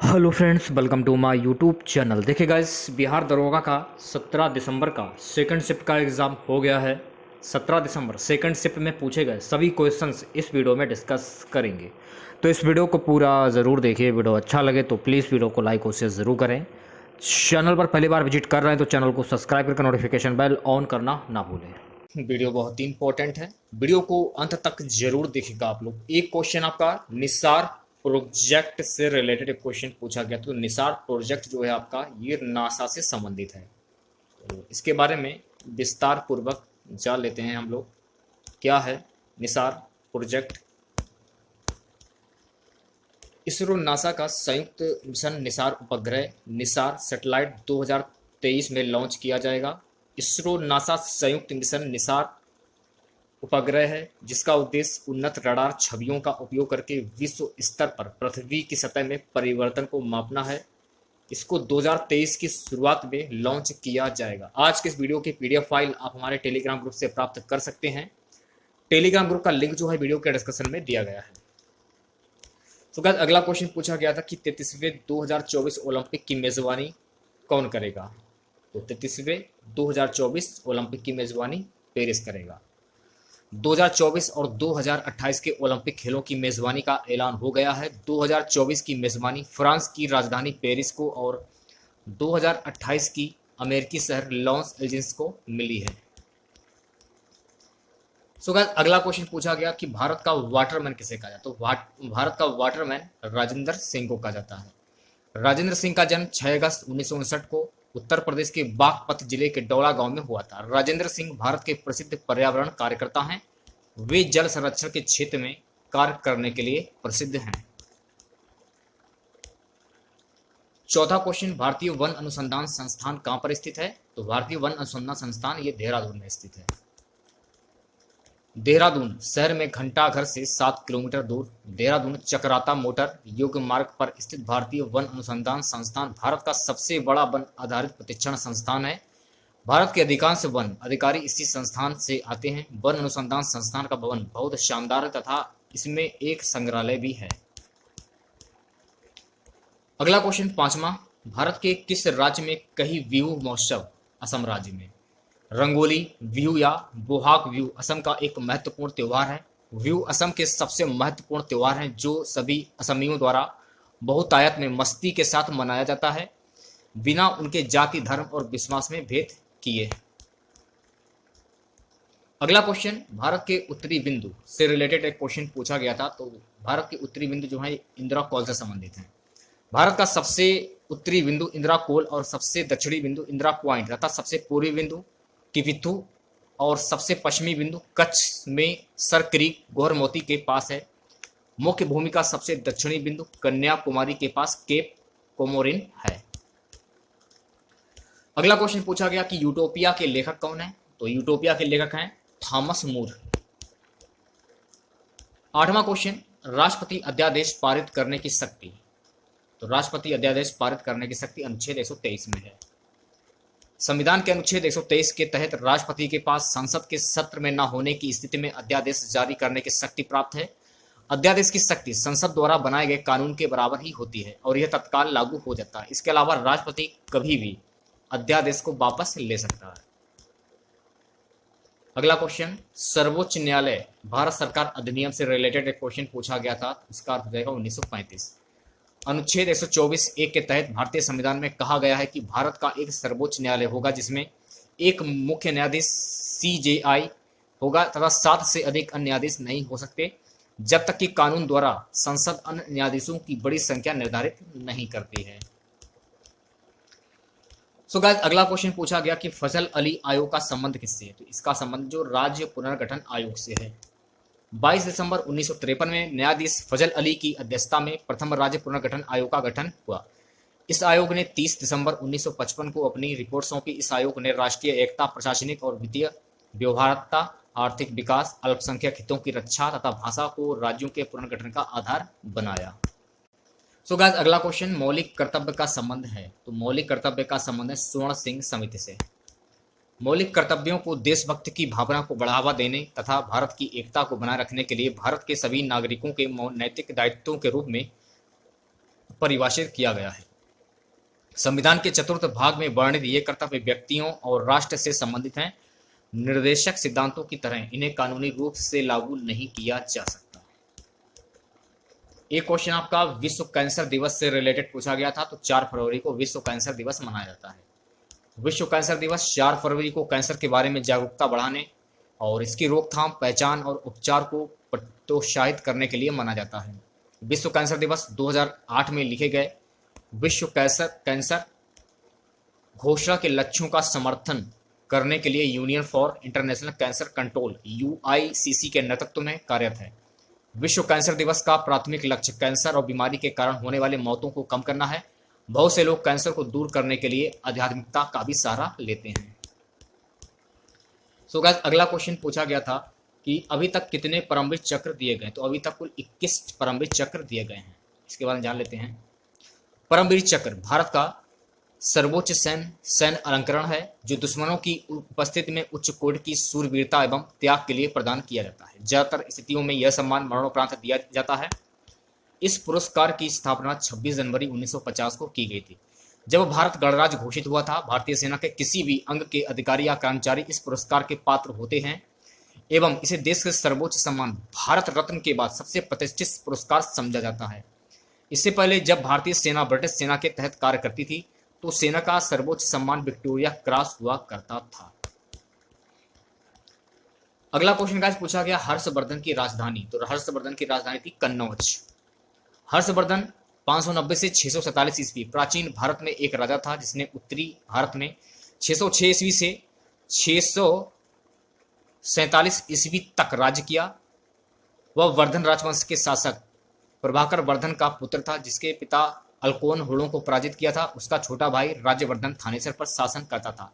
Hello friends, welcome to my YouTube channel. देखिए guys, Bihar दरोगा का 17 दिसंबर का सेकंड शिफ्ट का एग्ज़ाम हो गया है। 17 दिसंबर सेकंड शिफ्ट में पूछे गए सभी क्वेश्चंस इस वीडियो में डिस्कस करेंगे, तो इस वीडियो को पूरा ज़रूर देखिए। वीडियो अच्छा लगे तो प्लीज़ वीडियो को लाइक और शेयर ज़रूर करें। चैनल पर पहली बार विजिट कर रहे हैं तो चैनल को सब्सक्राइब करके नोटिफिकेशन बेल ऑन करना ना भूलें। वीडियो बहुत ही इंपॉर्टेंट है, वीडियो को अंत तक जरूर देखिएगा आप लोग। एक क्वेश्चन आपका निसार प्रोजेक्ट से रिलेटेड एक क्वेश्चन पूछा गया, तो निसार प्रोजेक्ट जो है आपका ये नासा से संबंधित है, तो इसके बारे में विस्तार पूर्वक जान लेते हैं हम लोग। क्या है निसार प्रोजेक्ट? इसरो नासा का संयुक्त मिशन निसार उपग्रह निसार सैटेलाइट 2023 में लॉन्च किया जाएगा। इसरो नासा संयुक्त मिशन निसार उपग्रह है जिसका उद्देश्य उन्नत रडार छवियों का उपयोग करके विश्व स्तर पर पृथ्वी की सतह में परिवर्तन को मापना है। इसको 2023 की शुरुआत में लॉन्च किया जाएगा। आज के इस वीडियो की पीडीएफ फाइल आप हमारे टेलीग्राम ग्रुप से प्राप्त कर सकते हैं। टेलीग्राम ग्रुप का लिंक जो है वीडियो के डिस्क्रिप्शन में दिया गया है। तो गाइस, अगला क्वेश्चन पूछा गया था कि 33वें 2024 ओलंपिक की मेजबानी कौन करेगा? तो 33वें 2024 ओलंपिक की मेजबानी पेरिस करेगा। 2024 और 2028 के ओलंपिक खेलों की मेजबानी का ऐलान हो गया है। 2024 की मेजबानी फ्रांस की राजधानी पेरिस को और 2028 की अमेरिकी शहर लॉस एंजिल्स को मिली है। सो गाइस, अगला क्वेश्चन पूछा गया कि भारत का वाटरमैन किसे कहा जाता है? तो भारत का वाटरमैन राजेंद्र सिंह को कहा जाता है। राजेंद्र सिंह का जन्म 6 अगस्त 1959 को उत्तर प्रदेश के बागपत जिले के डौड़ा गांव में हुआ था। राजेंद्र सिंह भारत के प्रसिद्ध पर्यावरण कार्यकर्ता हैं। वे जल संरक्षण के क्षेत्र में कार्य करने के लिए प्रसिद्ध हैं। चौथा क्वेश्चन, भारतीय वन अनुसंधान संस्थान कहां पर स्थित है? तो भारतीय वन अनुसंधान संस्थान ये देहरादून में स्थित है। देहरादून शहर में घंटाघर से 7 किलोमीटर दूर देहरादून चकराता मोटर योग्य मार्ग पर स्थित भारतीय वन अनुसंधान संस्थान भारत का सबसे बड़ा वन आधारित प्रशिक्षण संस्थान है। भारत के अधिकांश वन अधिकारी इसी संस्थान से आते हैं। वन अनुसंधान संस्थान का भवन बहुत शानदार है तथा इसमें एक संग्रहालय भी है। अगला क्वेश्चन पांचवा, भारत के किस राज्य में कई बिहू महोत्सव? असम राज्य में। रंगोली बिहू या बोहाग बिहू असम का एक महत्वपूर्ण त्योहार है। बिहू असम के सबसे महत्वपूर्ण त्योहार है जो सभी असमियों द्वारा बहुतायत में मस्ती के साथ मनाया जाता है, बिना उनके जाति धर्म और विश्वास में भेद किए। अगला क्वेश्चन, भारत के उत्तरी बिंदु से रिलेटेड एक क्वेश्चन पूछा गया था। तो भारत के उत्तरी बिंदु जो है इंदिरा कोल से संबंधित है। भारत का सबसे उत्तरी बिंदु इंदिरा कोल और सबसे दक्षिणी बिंदु इंदिरा पॉइंट तथा सबसे पूर्वी बिंदु किविथु और सबसे पश्चिमी बिंदु कच्छ में सर क्रीक गोहरमोती के पास है। मुख्य भूमि का सबसे दक्षिणी बिंदु कन्याकुमारी के पास केप कोमोरिन है। अगला क्वेश्चन पूछा गया कि यूटोपिया के लेखक कौन है? तो यूटोपिया के लेखक हैं थॉमस मूर। आठवां क्वेश्चन, राष्ट्रपति अध्यादेश पारित करने की शक्ति? तो राष्ट्रपति अध्यादेश पारित करने की शक्ति अनुच्छेद 123 में है। संविधान के अनुच्छेद 123 के तहत राष्ट्रपति के पास संसद के सत्र में न होने की स्थिति में अध्यादेश जारी करने की शक्ति प्राप्त है। अध्यादेश की शक्ति संसद द्वारा बनाए गए कानून के बराबर ही होती है और यह तत्काल लागू हो जाता है। इसके अलावा राष्ट्रपति कभी भी अध्यादेश को वापस ले सकता है। अगला क्वेश्चन, सर्वोच्च न्यायालय भारत सरकार अधिनियम से रिलेटेड एक क्वेश्चन पूछा गया था। इसका अर्थ हो जाएगा 1935। अनुच्छेद 124(1) के तहत भारतीय संविधान में कहा गया है कि भारत का एक सर्वोच्च न्यायालय होगा जिसमें एक मुख्य न्यायाधीश CJI होगा तथा 7 से अधिक अन्य न्यायाधीश नहीं हो सकते जब तक कि कानून द्वारा संसद अन्य न्यायाधीशों की बड़ी संख्या निर्धारित नहीं करती है। सो गाइस, अगला क्वेश्चन पूछा गया कि फजल अली आयोग का संबंध किससे है? तो इसका संबंध जो राज्य पुनर्गठन आयोग से है। 22 दिसंबर 1953 में न्यायाधीश फजल अली की अध्यक्षता में प्रथम राज्य पुनर्गठन आयोग का गठन हुआ। इस आयोग ने 30 दिसंबर 1955 को अपनी रिपोर्ट सौंपी। इस आयोग ने राष्ट्रीय एकता, प्रशासनिक और वित्तीय व्यवहार्यता, आर्थिक विकास, अल्पसंख्यक हितों की रक्षा तथा भाषा को राज्यों के पुनर्गठन का आधार बनाया। सो गाइस, अगला क्वेश्चन मौलिक कर्तव्य का संबंध है। तो मौलिक कर्तव्य का संबंध है स्वर्ण सिंह समिति से। मौलिक कर्तव्यों को देशभक्ति की भावना को बढ़ावा देने तथा भारत की एकता को बनाए रखने के लिए भारत के सभी नागरिकों के नैतिक दायित्वों के रूप में परिभाषित किया गया है। संविधान के चतुर्थ भाग में वर्णित ये कर्तव्य व्यक्तियों और राष्ट्र से संबंधित हैं। निर्देशक सिद्धांतों की तरह इन्हें कानूनी रूप से लागू नहीं किया जा सकता। एक क्वेश्चन आपका विश्व कैंसर दिवस से रिलेटेड पूछा गया था, तो 4 फरवरी को विश्व कैंसर दिवस मनाया जाता है। विश्व कैंसर दिवस 4 फरवरी को कैंसर के बारे में जागरूकता बढ़ाने और इसकी रोकथाम, पहचान और उपचार को प्रोत्साहित करने के लिए मनाया जाता है। विश्व कैंसर दिवस 2008 में लिखे गए विश्व कैंसर घोषणा के लक्ष्यों का समर्थन करने के लिए union for international cancer control UICC के नेतृत्व में कार्यरत है। विश्व कैंसर दिवस का प्राथमिक लक्ष्य कैंसर और बीमारी के कारण होने वाले मौतों को कम करना है। बहुत से लोग कैंसर को दूर करने के लिए आध्यात्मिकता का भी सहारा लेते हैं। सो गाइस, अगला क्वेश्चन पूछा गया था कि अभी तक कितने परमवीर चक्र दिए गए, तो अभी तक कुल 21 परमवीर चक्र दिए गए हैं। इसके बारे में जान लेते हैं। परमवीर चक्र भारत का सर्वोच्च सैन्य अलंकरण है जो दुश्मनों की उपस्थिति में उच्च कोटि की शूरवीरता एवं त्याग के लिए प्रदान किया जाता है। ज्यादातर स्थितियों में यह सम्मान मरणोपरांत दिया जाता है। इस पुरस्कार की स्थापना 26 जनवरी 1950 को की गई थी। जब भारत गणराज्य घोषित हुआ था, भारतीय सेना के किसी भी अंग के अधिकारी या कर्मचारी इस पुरस्कार के पात्र होते हैं एवं इसे देश के सर्वोच्च सम्मान भारत रत्न के बाद सबसे प्रतिष्ठित पुरस्कार समझा जाता है। इससे पहले जब भारतीय सेना ब्रिटिश सेना के तहत कार्य करती थी तो सेना का सर्वोच्च सम्मान विक्टोरिया क्रॉस हुआ करता था। अगला क्वेश्चन गाइस पूछा गया हर्षवर्धन की राजधानी, तो हर्षवर्धन की राजधानी थी कन्नौज। हर्षवर्धन 590 से 647 ईस्वी प्राचीन भारत में एक राजा था जिसने उत्तरी भारत में 606 ईस्वी से 647 ईस्वी तक राज्य किया। वह वर्धन राजवंश के शासक प्रभाकर वर्धन का पुत्र था जिसके पिता अलकोन हुड़ों को पराजित किया था। उसका छोटा भाई राज्यवर्धन थानेसर पर शासन करता था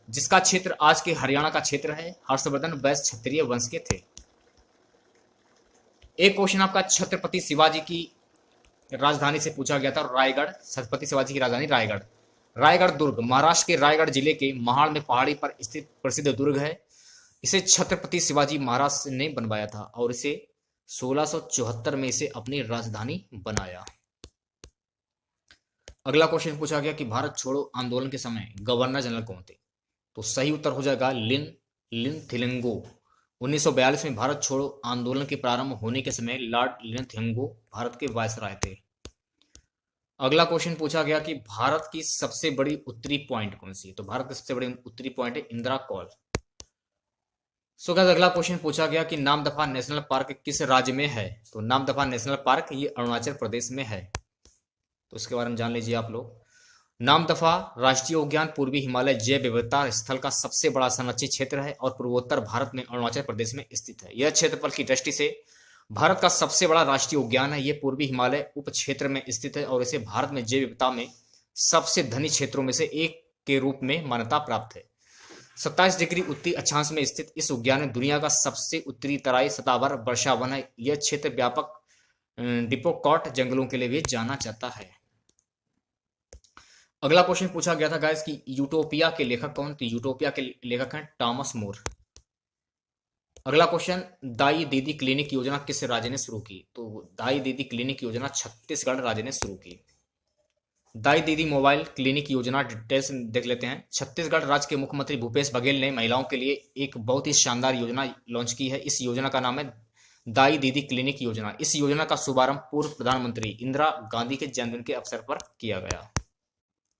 जिसका क्षेत्र आज के हरियाणा का क्षेत्र है। हर्षवर्धन वैश्य क्षत्रिय वंश के थे। एक क्वेश्चन आपका छत्रपति शिवाजी की राजधानी से पूछा गया था, रायगढ़। छत्रपति शिवाजी की राजधानी रायगढ़। रायगढ़ दुर्ग महाराष्ट्र के रायगढ़ जिले के महाड़ में पहाड़ी पर स्थित प्रसिद्ध दुर्ग है। इसे छत्रपति शिवाजी महाराज ने बनवाया था और इसे 1674 में इसे अपनी राजधानी बनाया। अगला क्वेश्चन पूछा गया कि भारत छोड़ो आंदोलन के समय गवर्नर जनरल कौन थे, तो सही उत्तर हो जाएगा लिन थिलिंगो। 1942 में भारत छोड़ो आंदोलन के प्रारंभ होने के समय लॉर्ड लिन थिलिंगो भारत के वायसराय थे। अगला क्वेश्चन पूछा गया कि भारत की सबसे बड़ी उत्तरी पॉइंट कौन सी है, तो भारत की सबसे बड़ी उत्तरी पॉइंट है इंदिरा कॉल। सो गाइस, अगला क्वेश्चन पूछा गया कि नामदफा नेशनल पार्क किस राज्य में है, तो नामदफा नेशनल पार्क ये अरुणाचल प्रदेश में है। तो इसके बारे में जान लीजिए आप लोग। नामदफा राष्ट्रीय उद्यान पूर्वी हिमालय जैव विविधता स्थल का सबसे बड़ा संरक्षित क्षेत्र है और पूर्वोत्तर भारत में अरुणाचल प्रदेश में स्थित है। यह क्षेत्रफल की दृष्टि से भारत का सबसे बड़ा राष्ट्रीय उद्यान है। यह पूर्वी हिमालय उप क्षेत्र में स्थित है और इसे भारत में जैव विविधता में सबसे धनी क्षेत्रों में से एक के रूप में मान्यता प्राप्त है। 27 डिग्री उत्तरी अक्षांश में स्थित इस उद्यान में दुनिया का सबसे उत्तरी तराई सतहभर वर्षावन है। यह क्षेत्र व्यापक डिपोकॉट जंगलों के लिए भी जाना जाता है। अगला क्वेश्चन पूछा गया था गाइस कि यूटोपिया के लेखक कौन, तो यूटोपिया के लेखक हैं टॉमस मोर। अगला क्वेश्चन दाई दीदी क्लिनिक योजना किस राज्य ने शुरू की, तो दाई दीदी क्लिनिक योजना छत्तीसगढ़ राज्य ने शुरू की। दाई दीदी मोबाइल क्लिनिक योजना डिटेल्स देख लेते हैं। छत्तीसगढ़ राज्य के मुख्यमंत्री भूपेश बघेल ने महिलाओं के लिए एक बहुत ही शानदार योजना लॉन्च की है। इस योजना का नाम है दाई दीदी क्लिनिक योजना। इस योजना का शुभारंभ पूर्व प्रधानमंत्री इंदिरा गांधी के जन्मदिन के अवसर पर किया गया।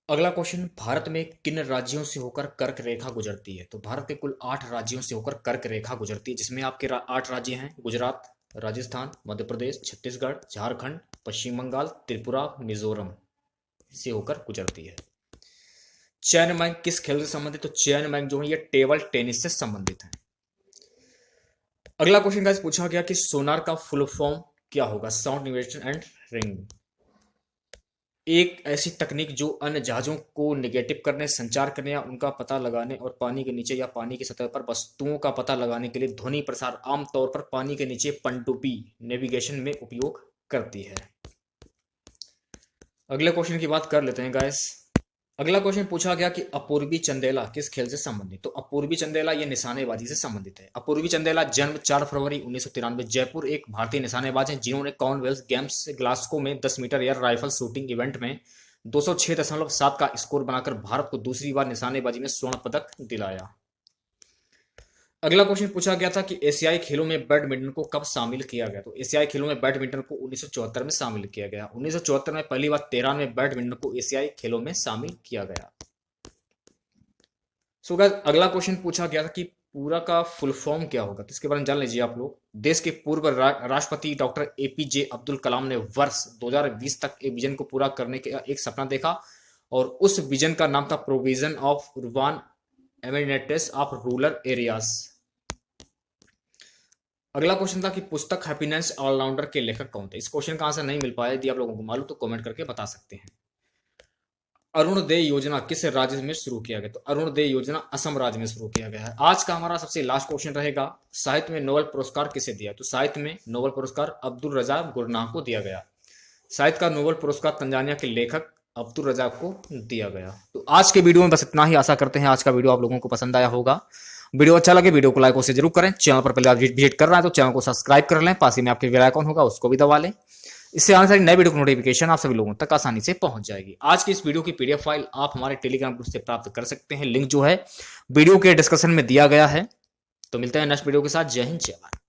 अगला क्वेश्चन भारत में किन राज्यों से होकर कर्क रेखा गुजरती है, तो भारत के कुल 8 राज्यों से होकर कर्क रेखा गुजरती है जिसमें आपके 8 राज्य हैं गुजरात, राजस्थान, मध्य प्रदेश, छत्तीसगढ़, झारखंड, पश्चिम बंगाल, त्रिपुरा, मिजोरम से होकर गुजरती है। चैन बैंक किस खेल से संबंधित, तो चैन बैंक जो है ये टेबल टेनिस से संबंधित है। अगला क्वेश्चन गाइस पूछा गया कि सोनार का फुल फॉर्म क्या होगा, साउंड नेविगेशन एंड रिंग। एक ऐसी तकनीक जो अन्य जहाजों को निगेटिव करने, संचार करने या उनका पता लगाने और पानी के नीचे या पानी की सतह पर वस्तुओं का पता लगाने के लिए ध्वनि प्रसार आमतौर पर पानी के नीचे पनडुब्बी नेविगेशन में उपयोग करती है। अगले क्वेश्चन की बात कर लेते हैं गाइस। अगला क्वेश्चन पूछा गया कि अपूर्वी चंदेला किस खेल से संबंधित। तो अपूर्वी चंदेला ये निशानेबाजी से संबंधित है। अपूर्वी चंदेला जन्म 4 फरवरी 1993 जयपुर, एक भारतीय निशानेबाज हैं जिन्होंने कॉमनवेल्थ गेम्स ग्लास्गो में 10 metre air rifle shooting event में 206.7 का स्कोर बनाकर भारत को दूसरी बार निशानेबाजी में स्वर्ण पदक दिलाया। अगला क्वेश्चन पूछा गया था कि एशियाई खेलों में बैडमिंटन को कब शामिल किया गया। तो एशियाई खेलों में बैडमिंटन को 1974 में शामिल किया गया। 1974 में पहली बार तेहरान में बैडमिंटन को एशियाई खेलों में शामिल किया गया। सो गाइस, अगला क्वेश्चन पूछा गया था कि पूरा का फुल फॉर्म क्या होगा। तो इसके बारे में जान लीजिए आप लोग। देश के पूर्व राष्ट्रपति डॉक्टर एपीजे अब्दुल कलाम ने वर्ष 2020 तक एक विजन को पूरा करने का एक सपना देखा और उस विजन का नाम था provision of urban amenities of rural areas. अगला क्वेश्चन था कि पुस्तक हैप्पीनेस ऑलराउंडर के लेखक कौन थे। इस क्वेश्चन का आंसर नहीं मिल पाया, यदि आप लोगों को मालूम तो कमेंट करके बता सकते हैं। अरुणोदय योजना किस राज्य में शुरू किया गया। तो अरुणोदय योजना असम राज्य में शुरू किया गया है। आज का हमारा सबसे लास्ट क्वेश्चन रहेगा, साहित्य में नोबेल पुरस्कार किसे दिया। तो साहित्य में नोबेल पुरस्कार अब्दुल रज़ाक गुरनाह को दिया गया। साहित्य का नोबेल पुरस्कार तंजानिया के लेखक अब्दुल रज़ाक को दिया गया। तो आज के वीडियो में बस इतना ही। आशा करते हैं आज का वीडियो आप लोगों को पसंद आया होगा। वीडियो अच्छा लगे वीडियो को लाइक और जरूर करें। चैनल पर पहले आप विजिट कर रहे हैं तो चैनल को सब्सक्राइब कर लें। पास ही में आपके बेल आइकन होगा उसको भी दबा लें। इससे आने वाली नए वीडियो की नोटिफिकेशन आप सभी लोगों तक आसानी से पहुंच जाएगी। आज की इस वीडियो की पीडीएफ फाइल आप हमारे टेलीग्राम ग्रुप से प्राप्त कर सकते हैं। लिंक जो है वीडियो के डिस्क्रिप्शन में दिया गया है। तो मिलते हैं नेक्स्ट वीडियो के साथ। जय हिंद, जय भारत।